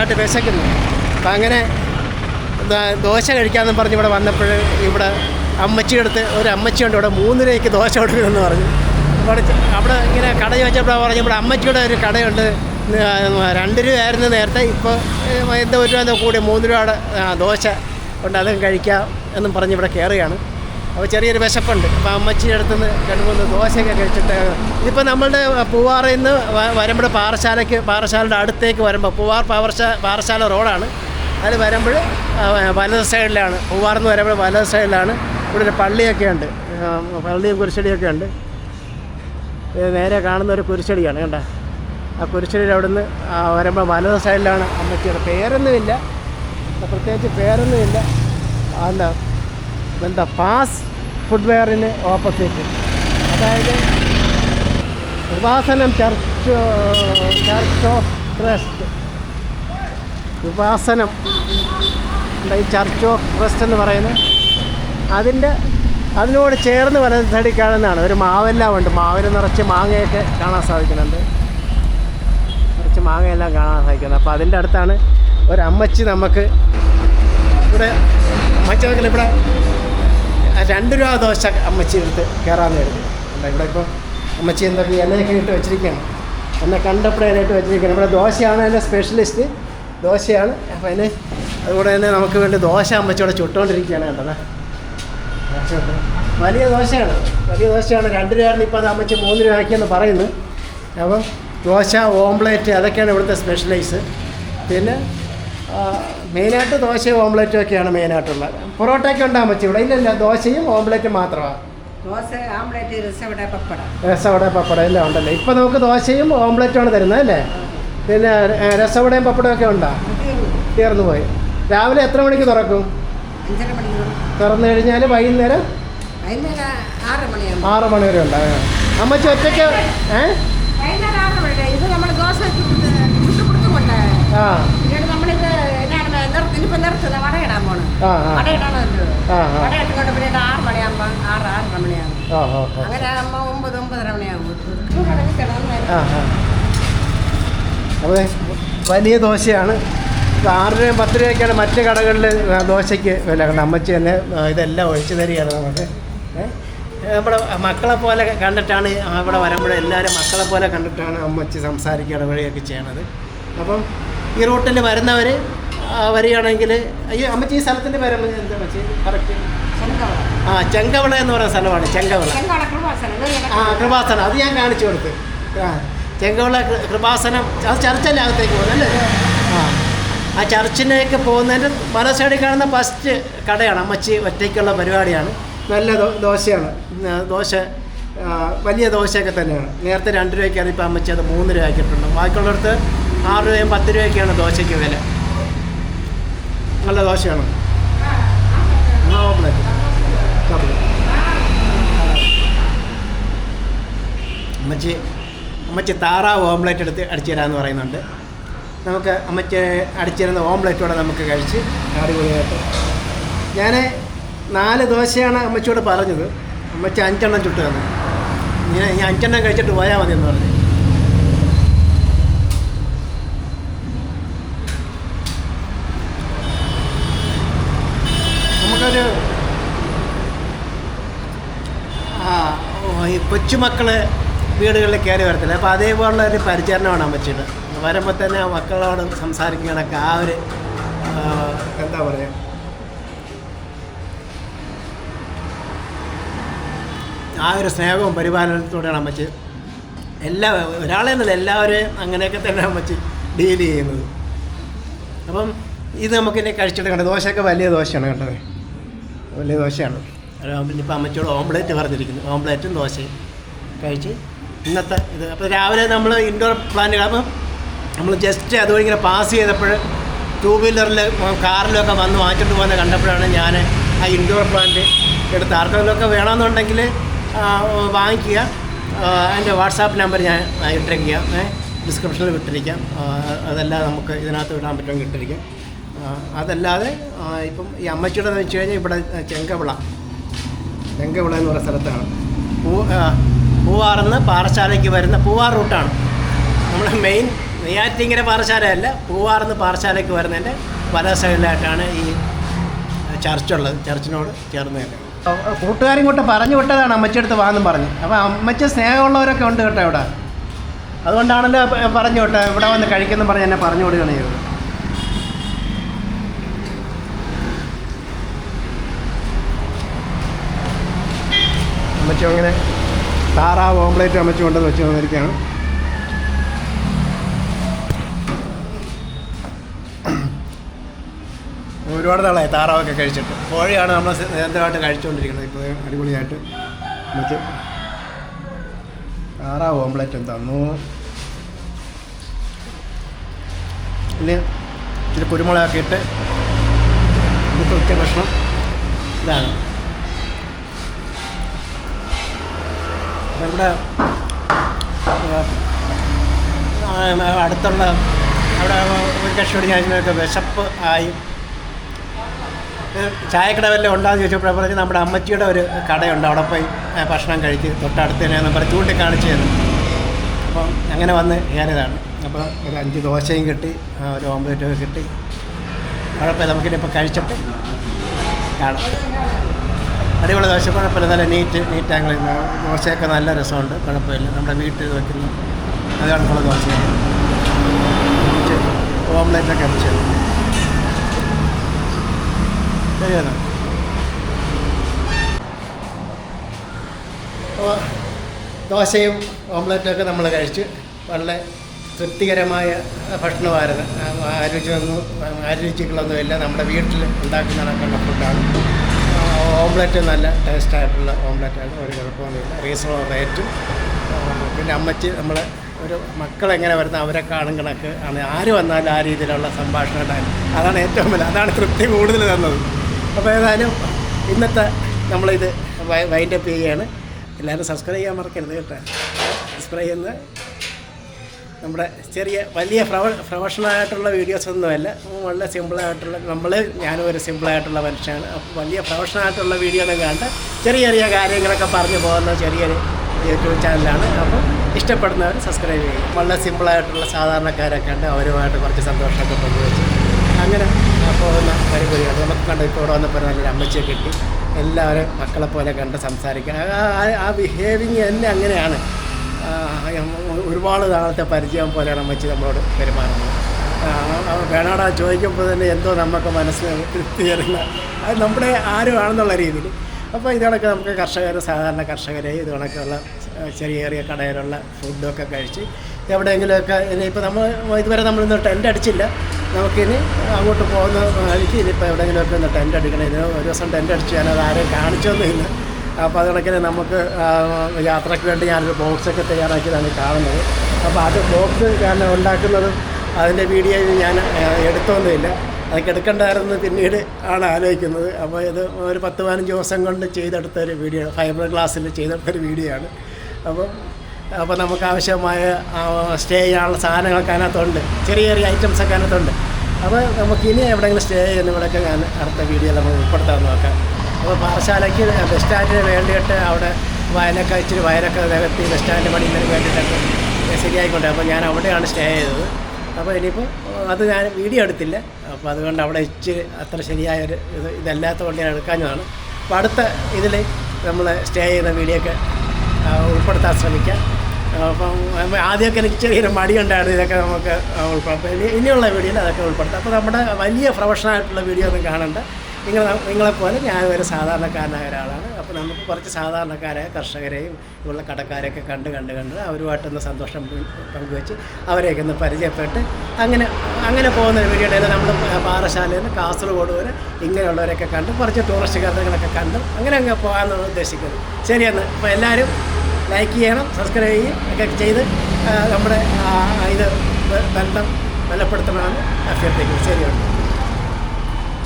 നന്നായിട്ട് വിശക്കുന്നു. അപ്പം അങ്ങനെ ദോശ കഴിക്കാമെന്ന് പറഞ്ഞ് ഇവിടെ വന്നപ്പോൾ ഇവിടെ അമ്മച്ചിയെടുത്ത് ഒരു അമ്മച്ചിയുണ്ട് ഇവിടെ 3 രൂപയ്ക്ക് ദോശ കൊടുക്കണമെന്ന് പറഞ്ഞു. അവിടെ ഇങ്ങനെ കട ചോദിച്ചപ്പോൾ പറഞ്ഞു ഇവിടെ അമ്മച്ചിയുടെ ഒരു കടയുണ്ട്, 2 രൂപയായിരുന്നു നേരത്തെ, ഇപ്പോൾ എന്താ 1 രൂപ കൂടി 3 രൂപയുടെ ദോശ ഉണ്ട്, അതും കഴിക്കാം എന്നും പറഞ്ഞ് ഇവിടെ കയറുകയാണ്. അപ്പോൾ ചെറിയൊരു വിശപ്പുണ്ട്. അപ്പോൾ അമ്മച്ചിയുടെ അടുത്ത് നിന്ന് 2-3 ദോശയൊക്കെ കഴിച്ചിട്ട് ഇതിപ്പോൾ നമ്മളുടെ പൂവാറിൽ നിന്ന് വരുമ്പോൾ പാറശാലയുടെ അടുത്തേക്ക് വരുമ്പോൾ പൂവാർ പാറശാല റോഡാണ്. അതിൽ വരുമ്പോൾ വലത് സൈഡിലാണ്, പൂവാറിൽ നിന്ന് വരുമ്പോൾ വലത് സൈഡിലാണ്. ഇവിടെ ഒരു പള്ളിയൊക്കെ ഉണ്ട്, പള്ളിയും കുരിശടിയൊക്കെ ഉണ്ട്. നേരെ കാണുന്ന ഒരു കുരിശടിയാണ് കണ്ട. ആ കുരിശടിയിൽ അവിടെ നിന്ന് വരുമ്പോൾ വലത് സൈഡിലാണ് അമ്മച്ചിയുടെ. പേരൊന്നുമില്ല, പ്രത്യേകിച്ച് പേരൊന്നുമില്ല. എന്താ പാസ് ഫുട്വെയറിന് ഓപ്പോസിറ്റ്, അതായത് വിഭാസനം ചർച്ച് ഓഫ് ക്രൈസ്റ്റ്. വിഭാസനം ഈ ചർച്ച് ഓഫ് ക്രൈസ്റ്റ് എന്ന് പറയുന്നത് അതിനോട് ചേർന്ന് വലത് സൈഡിൽ കാണുന്നതാണ്. ഒരു മാവെല്ലാം ഉണ്ട്, മാവിൽ നിറച്ച് മാങ്ങയൊക്കെ കാണാൻ സാധിക്കുന്നുണ്ട്, നിറച്ച് മാങ്ങയെല്ലാം കാണാൻ സാധിക്കുന്നത്. അപ്പോൾ അതിൻ്റെ അടുത്താണ് ഒരു അമ്മച്ചി നമുക്ക് ഇവിടെ ഇവിടെ 2 രൂപ ദോശ അമ്മച്ചി എടുത്ത് കയറാമെന്ന് കരുതി. ഇവിടെ ഇപ്പോൾ അമ്മച്ചി എന്തൊക്കെ ഇലയൊക്കെ ഇട്ട് വെച്ചിരിക്കുകയാണ്, എന്നെ കണ്ടപ്പോഴേ ഇലയിട്ട് വെച്ചിരിക്കുകയാണ്. ഇവിടെ ദോശയാണ് അതിൻ്റെ സ്പെഷ്യലിസ്റ്റ്, ദോശയാണ്. അപ്പോൾ അതിന് അതുകൂടെ തന്നെ നമുക്ക് വേണ്ടി ദോശ അമ്മച്ചിയോടെ ചുട്ടുകൊണ്ടിരിക്കുകയാണ് കേട്ടത്. വലിയ ദോശയാണ് 2 രൂപയാണ്. ഇപ്പോൾ അത് അമ്മച്ചി 3 രൂപയ്ക്കെന്ന് പറയുന്നു. അപ്പം ദോശ, ഓംപ്ലേറ്റ് അതൊക്കെയാണ് ഇവിടുത്തെ സ്പെഷ്യലൈസ്. പിന്നെ മെയിനായിട്ട് ദോശയും ഓംപ്ലേറ്റും ഒക്കെയാണ് മെയിനായിട്ടുള്ളത്. പൊറോട്ടയൊക്കെ ഉണ്ടാകും അമ്മച്ചി ഇവിടെ? ഇല്ലല്ല, ദോശയും ഓംപ്ലേറ്റും മാത്രമാണ്. രസവട പപ്പടം എല്ലാം ഉണ്ടല്ലോ. ഇപ്പോൾ നമുക്ക് ദോശയും ഓംപ്ലേറ്റുമാണ് തരുന്നത് അല്ലേ? പിന്നെ രസവടയും പപ്പടവും ഒക്കെ ഉണ്ടോ? തീർന്നു പോയി. രാവിലെ എത്ര മണിക്ക് തുറക്കും? 5:30 മണിക്ക് തുറന്നു കഴിഞ്ഞാൽ വൈകുന്നേരം 6 മണി വരെ ഉണ്ടാകും. അമ്മച്ചി ഒറ്റയ്ക്ക് അതെ, വലിയ ദോശയാണ്. 6 രൂപയും 10 രൂപയ്ക്കാണ് മറ്റ് കടകളിൽ ദോശയ്ക്ക് വില. കാരണം അമ്മച്ചി തന്നെ ഇതെല്ലാം ഒഴിച്ചു തരികയാണ് നമുക്ക്. നമ്മുടെ മക്കളെ പോലെ കണ്ടിട്ടാണ് ഇവിടെ വരുമ്പോൾ എല്ലാവരും മക്കളെ പോലെ കണ്ടിട്ടാണ് അമ്മച്ചി സംസാരിക്കുക, ഇടപഴകുകയൊക്കെ ചെയ്യണത്. അപ്പം ഈ റൂട്ടിൽ വരുന്നവർ വരികയാണെങ്കിൽ അമ്മച്ചി ഈ സ്ഥലത്തിൻ്റെ പേര് എന്താ അമ്മച്ചി കറക്റ്റ്? ചെങ്കവള എന്ന് പറയുന്ന സ്ഥലമാണ്. ചെങ്കവള കൃപാസനം, അത് ഞാൻ കാണിച്ചു കൊടുത്ത്. ചെങ്കവള കൃപാസനം, അത് ചർച്ചല്ലേ അകത്തേക്ക് പോകുന്നത് അല്ലേ? ആ ചർച്ചിലേക്ക് പോകുന്നതിൻ്റെ മല സൈഡിൽ കാണുന്ന ഫസ്റ്റ് കടയാണ് അമ്മച്ചി ഒറ്റയ്ക്കുള്ള പരിപാടിയാണ്. നല്ല ദോശയാണ്, ദോശ വലിയ ദോശയൊക്കെ തന്നെയാണ്. നേരത്തെ 2 രൂപയ്ക്കാണ്, ഇപ്പോൾ അമ്മച്ചി അത് 3 രൂപയ്ക്കിട്ടുണ്ട്. ബാക്കിയുള്ളിടത്ത് 6 രൂപയും 10 രൂപയ്ക്കാണ് ദോശയ്ക്ക് വില. നല്ല ദോശയാണ്. അമ്മച്ചി താറാവ് ഓംപ്ലേറ്റ് എടുത്ത് അടിച്ചു തരാമെന്ന് പറയുന്നുണ്ട്. നമുക്ക് അമ്മച്ചി അടിച്ചു തരുന്ന ഓംപ്ലേറ്റോടെ നമുക്ക് കഴിച്ച് അടിപൊളിയായിട്ട്. ഞാൻ 4 ദോശയാണ് അമ്മച്ചിയോട് പറഞ്ഞത്. അമ്മച്ചി 5 എണ്ണം ചുട്ട് തന്നു. ഞാൻ 5 എണ്ണം കഴിച്ചിട്ട് പോയാൽ മതി എന്ന് പറഞ്ഞു. നമുക്കൊരു ഈ കൊച്ചുമക്കൾ വീടുകളിൽ കയറി വരത്തില്ല. അപ്പോൾ അതേപോലുള്ള ഒരു പരിചരണമാണ് അമ്മച്ചിയുടെ. വരുമ്പോൾ തന്നെ ആ മക്കളോട് സംസാരിക്കണൊക്കെ ആ ഒരു എന്താ പറയുക, ആ ഒരു സ്നേഹവും പരിപാലനത്തോടെയാണ് അമ്മച്ചി ഒരാളെ എന്നല്ല എല്ലാവരെയും അങ്ങനെയൊക്കെ തന്നെ അമ്മച്ചി ഡീൽ ചെയ്യുന്നത്. അപ്പം ഇത് നമുക്കിനി കഴിച്ചിട്ട് കണ്ടത്. ദോശയൊക്കെ വലിയ ദോശയാണ് കണ്ടത്, വലിയ ദോശയാണ്. പിന്നിപ്പോൾ അമ്മച്ചിയോട് ഓംപ്ലേറ്റ് പറഞ്ഞിരിക്കുന്നു. ഓംപ്ലേറ്റും ദോശയും കഴിച്ച് ഇന്നത്തെ ഇത്. അപ്പോൾ രാവിലെ നമ്മൾ ഇൻഡോർ പ്ലാന്റ് അപ്പം നമ്മൾ ജസ്റ്റ് അതുവഴി ഇങ്ങനെ പാസ് ചെയ്തപ്പോൾ 2 വീലറിൽ കാറിലൊക്കെ വന്ന് വാങ്ങിച്ചിട്ട് പോകുന്നത് കണ്ടപ്പോഴാണ് ഞാൻ ആ ഇൻഡോർ പ്ലാന്റ് എടുത്ത്. ആർക്കെങ്കിലുമൊക്കെ വേണമെന്നുണ്ടെങ്കിൽ വാങ്ങിക്കുക. അതിൻ്റെ വാട്സാപ്പ് നമ്പർ ഞാൻ ഇട്ടിരിക്കാം, ഡിസ്ക്രിപ്ഷനിൽ വിട്ടിരിക്കാം. അതെല്ലാം നമുക്ക് ഇതിനകത്ത് വിടാൻ പറ്റുമെങ്കിൽ ഇട്ടിരിക്കാം. അതല്ലാതെ ഇപ്പം ഈ അമ്മച്ചിയുടെ വെച്ച് കഴിഞ്ഞാൽ ഇവിടെ ചെങ്കവിള എന്ന് പറയുന്ന സ്ഥലത്താണ്. പൂവാറിന്ന് പാറശാലയ്ക്ക് വരുന്ന പൂവാർ റൂട്ടാണ്. നമ്മുടെ മെയിൻ നെയ്യാറ്റിങ്കര പാറശാലയല്ല, പൂവാർന്ന് പാറശാലയ്ക്ക് വരുന്നതിൻ്റെ വല സൈഡിലായിട്ടാണ് ഈ ചർച്ചുള്ളത്. ചർച്ചിനോട് ചേർന്ന് തന്നെ. കൂട്ടുകാരും കൂട്ട് പറഞ്ഞു വിട്ടതാണ് അമ്മച്ചിയെടുത്ത് വാന്നും പറഞ്ഞ്. അപ്പോൾ അമ്മച്ചി സ്നേഹമുള്ളവരൊക്കെ ഉണ്ട് കേട്ടോ ഇവിടെ. അതുകൊണ്ടാണല്ലോ പറഞ്ഞു വിട്ടോ ഇവിടെ വന്ന് കഴിക്കുന്നു പറഞ്ഞ് എന്നെ പറഞ്ഞു വിടുകയാണ് ചെയ്തത്. അമ്മച്ചി അങ്ങനെ താറാവ് ഓംപ്ലേറ്റ് അമ്മച്ചി കൊണ്ടെന്ന് വെച്ച് വന്നിരിക്കുകയാണ്. ഒരുപാട് നാളായി താറാവൊക്കെ കഴിച്ചിട്ട്. കോഴിയാണ് നമ്മൾ നിരന്തരമായിട്ട് കഴിച്ചുകൊണ്ടിരിക്കുന്നത്. ഇപ്പോൾ അടിപൊളിയായിട്ട് അമ്മച്ചി താറാവ് ഓംപ്ലേറ്റും തന്നു. പിന്നെ ഇച്ചിരി കുരുമുളകൊക്കെ ഇട്ട് നമുക്ക് ഉച്ച ഭക്ഷണം ഇതാണ്. നമ്മുടെ അടുത്തുള്ള അവിടെ ഒരു കഷ്ടോടി ഞാനൊക്കെ വിശപ്പ് ആയി ചായക്കട വല്ലതും ഉണ്ടാകുന്ന ചോദിച്ചപ്പോൾ പറഞ്ഞ് നമ്മുടെ അമ്മച്ചിയുടെ ഒരു കടയുണ്ട്, അവിടെ പോയി ഭക്ഷണം കഴിച്ച് തൊട്ടടുത്ത് തന്നെയാണെന്ന് പറഞ്ഞ് ചൂണ്ടിക്കാണിച്ച് തന്നു. അപ്പം അങ്ങനെ വന്ന് കയറിയതാണ്. അപ്പോൾ ഒരു 5 ദോശയും കിട്ടി, ഒരു ഓംപ്ലേറ്റൊക്കെ കിട്ടി. കുഴപ്പമില്ല, നമുക്കിനിപ്പോൾ കഴിച്ചിട്ട് കാണാം. അടിപൊളി ദോശ, കുഴപ്പമില്ല, നല്ല നീറ്റ് ആംഗിൾ. ദോശയൊക്കെ നല്ല രസമുണ്ട്, കുഴപ്പമില്ല. നമ്മുടെ വീട്ടിൽ വയ്ക്കുന്ന അത് കണക്കുള്ള ദോശയാണ്. ഓംപ്ലേറ്റൊക്കെ അടിച്ചു ശരിയാണ്. അപ്പോൾ ദോശയും ഓംപ്ലേറ്റൊക്കെ നമ്മൾ കഴിച്ച് വളരെ തൃപ്തികരമായ ഭക്ഷണമായിരുന്നു. ആരോഗ്യങ്ങളൊന്നുമില്ല, നമ്മുടെ വീട്ടിൽ ഉണ്ടാക്കുന്ന കണക്കുള്ള ഫുഡാണ്. ഓംപ്ലേറ്റ് നല്ല ടേസ്റ്റായിട്ടുള്ള ഓംപ്ലേറ്റാണ്, ഒരു കുഴപ്പമൊന്നുമില്ല. റീസണബിൾ റേറ്റും. പിന്നെ അമ്മച്ചി നമ്മളെ ഒരു മക്കളെങ്ങനെ വരുന്ന അവരെ കാണും കണക്ക് ആണ്. ആര് വന്നാലും ആ രീതിയിലുള്ള സംഭാഷണമായിട്ടാണ്. അതാണ് ഏറ്റവും വലിയ, അതാണ് തൃപ്തി കൂടുതൽ തന്നത്. അപ്പോൾ ഏതായാലും ഇന്നത്തെ നമ്മളിത് വൈൻഡപ്പ് ചെയ്യുകയാണ്. എല്ലാവരും സബ്സ്ക്രൈബ് ചെയ്യാൻ മറക്കരുത് കേട്ടോ. സബ്സ്ക്രൈബ് ചെയ്യുന്ന നമ്മുടെ വലിയ പ്രൊഫഷണലായിട്ടുള്ള വീഡിയോസൊന്നുമല്ല, വളരെ സിമ്പിളായിട്ടുള്ള ഞാനും ഒരു സിമ്പിളായിട്ടുള്ള മനുഷ്യനാണ്. അപ്പോൾ വലിയ പ്രൊഫഷണലായിട്ടുള്ള വീഡിയോ ഒന്നും കണ്ട് ചെറിയ ചെറിയ കാര്യങ്ങളൊക്കെ പറഞ്ഞു പോകുന്ന ചെറിയൊരു യൂട്യൂബ് ചാനലാണ്. അപ്പോൾ ഇഷ്ടപ്പെടുന്നവർ സബ്സ്ക്രൈബ് ചെയ്യും. വളരെ സിമ്പിളായിട്ടുള്ള സാധാരണക്കാരൊക്കെ ഉണ്ട്, അവരുമായിട്ട് കുറച്ച് സന്തോഷമൊക്കെ പങ്കുവെച്ച് അങ്ങനെ പോകുന്ന പരിപാടിയാണ്. നമുക്ക് കണ്ട് ഇപ്പോൾ ഇവിടെ വന്നപ്പോൾ നല്ലൊരു അമ്മച്ചിയെ കിട്ടി. എല്ലാവരും മക്കളെ പോലെ കണ്ട് സംസാരിക്കുക. ആ ബിഹേവിങ് തന്നെ അങ്ങനെയാണ്. ഒരുപാട് നാളത്തെ പരിചയം പോലെയാണ് അമ്മച്ചി നമ്മളോട് പെരുമാറുന്നത്. വേണോടാ ചോദിക്കുമ്പോൾ തന്നെ എന്തോ നമുക്ക് മനസ്സിന് തൃപ്തി തരുന്ന, അത് നമ്മുടെ ആരുമാണെന്നുള്ള രീതിയിൽ. അപ്പോൾ ഇതോടൊക്കെ നമുക്ക് സാധാരണ കർഷകരെ ഇതുകണക്കുള്ള ചെറിയ കടയിലുള്ള ഫുഡൊക്കെ കഴിച്ച് എവിടെയെങ്കിലുമൊക്കെ ഇനിയിപ്പോൾ ഇതുവരെ നമ്മളിന്ന് ടെൻ്റ് അടിച്ചില്ല. നമുക്കിനി അങ്ങോട്ട് പോകുന്ന വഴിക്ക് ഇനിയിപ്പോൾ എവിടെയെങ്കിലുമൊക്കെ ഒന്ന് ടെൻ്റ് അടിക്കണം. ഇതിന് ഒരു ദിവസം ടെൻ്റ് അടിച്ച് ഞാനത് ആരെയും കാണിച്ചൊന്നുമില്ല. അപ്പോൾ അത് കണക്കിന് നമുക്ക് യാത്രയ്ക്ക് വേണ്ടി ഞാനൊരു ബോക്സൊക്കെ തയ്യാറാക്കിയതാണ് കാണുന്നത്. അപ്പോൾ അത് ബോക്സ് ഞാൻ ഉണ്ടാക്കുന്നതും അതിൻ്റെ വീഡിയോ ഞാൻ എടുത്തൊന്നുമില്ല. അതൊക്കെ എടുക്കേണ്ടായിരുന്നു പിന്നീട് ആണ് ആലോചിക്കുന്നത്. അപ്പോൾ ഇത് ഒരു 10-15 ദിവസം കൊണ്ട് ചെയ്തെടുത്തൊരു വീഡിയോ, ഫൈബർ ഗ്ലാസ്സിൽ ചെയ്തെടുത്തൊരു വീഡിയോ ആണ്. അപ്പോൾ നമുക്ക് ആവശ്യമായ സ്റ്റേ ചെയ്യാനുള്ള സാധനങ്ങളൊക്കെ അതിനകത്തുണ്ട്, ചെറിയ ഐറ്റംസൊക്കെ അതിനകത്തുണ്ട്. അപ്പോൾ നമുക്കിനി എവിടെയെങ്കിലും സ്റ്റേ ചെയ്യുന്നവിടെയൊക്കെ ഞാൻ അടുത്ത വീഡിയോ നമുക്ക് ഉൾപ്പെടുത്താൻ നോക്കാം. അപ്പോൾ പാറശാലയ്ക്ക് ബസ് സ്റ്റാൻഡിന് വേണ്ടിയിട്ട് അവിടെ ഇച്ചിരി വയലൊക്കെ നികത്തി ബസ് സ്റ്റാൻഡ് പണിയുന്നതിന് വേണ്ടിയിട്ടൊക്കെ ശരിയായിക്കൊണ്ട്, അപ്പോൾ ഞാൻ അവിടെയാണ് സ്റ്റേ ചെയ്തത്. അപ്പോൾ ഇനിയിപ്പോൾ അത് ഞാൻ വീഡിയോ എടുത്തില്ല. അപ്പോൾ അതുകൊണ്ട് അവിടെ ഇച്ചിരി അത്ര ശരിയായൊരു ഇതല്ലാത്ത കൊണ്ട് ഞാൻ എടുക്കാഞ്ഞതാണ്. അപ്പോൾ അടുത്ത ഇതിൽ നമ്മൾ സ്റ്റേ ചെയ്യുന്ന വീഡിയോ ഒക്കെ ഉൾപ്പെടുത്താൻ ശ്രമിക്കാം. അപ്പം ആദ്യമൊക്കെ എനിക്ക് ചെറിയൊരു മടിയുണ്ടായിരുന്നു, ഇതൊക്കെ നമുക്ക് ഉൾപ്പെടുത്താം. ഇനിയുള്ള വീഡിയോയിൽ അതൊക്കെ ഉൾപ്പെടുത്താം. അപ്പോൾ നമ്മുടെ വലിയ പ്രൊഫഷണലായിട്ടുള്ള വീഡിയോ ഒന്നും കാണണ്ട. നിങ്ങളെപ്പോലെ ഞാൻ ഒരു സാധാരണക്കാരനായ ഒരാളാണ്. അപ്പോൾ നമുക്ക് കുറച്ച് സാധാരണക്കാരായ കർഷകരെയും ഉള്ള കടക്കാരെയൊക്കെ കണ്ട് അവരുമായിട്ടൊന്ന് സന്തോഷം പങ്കുവെച്ച് അവരെയൊക്കെ ഒന്ന് പരിചയപ്പെട്ട് അങ്ങനെ പോകുന്ന വീഡിയോയിൽ നമ്മൾ പാറശാലയിൽ നിന്ന് കാസർഗോഡ് വരെ ഇങ്ങനെയുള്ളവരൊക്കെ കണ്ട് കുറച്ച് ടൂറിസ്റ്റ് കേന്ദ്രങ്ങളൊക്കെ കണ്ട് അങ്ങനെ പോകാമെന്നാണ് ഉദ്ദേശിക്കുന്നത്. ശരിയെന്ന്. അപ്പോൾ എല്ലാവരും ലൈക്ക് ചെയ്യണം, സബ്സ്ക്രൈബ് ചെയ്യും ഒക്കെ ചെയ്ത് നമ്മുടെ ഇത് ബന്ധം ബലപ്പെടുത്തണമെന്ന് അഭ്യർത്ഥിക്കുന്നു. ശരിയാണ്.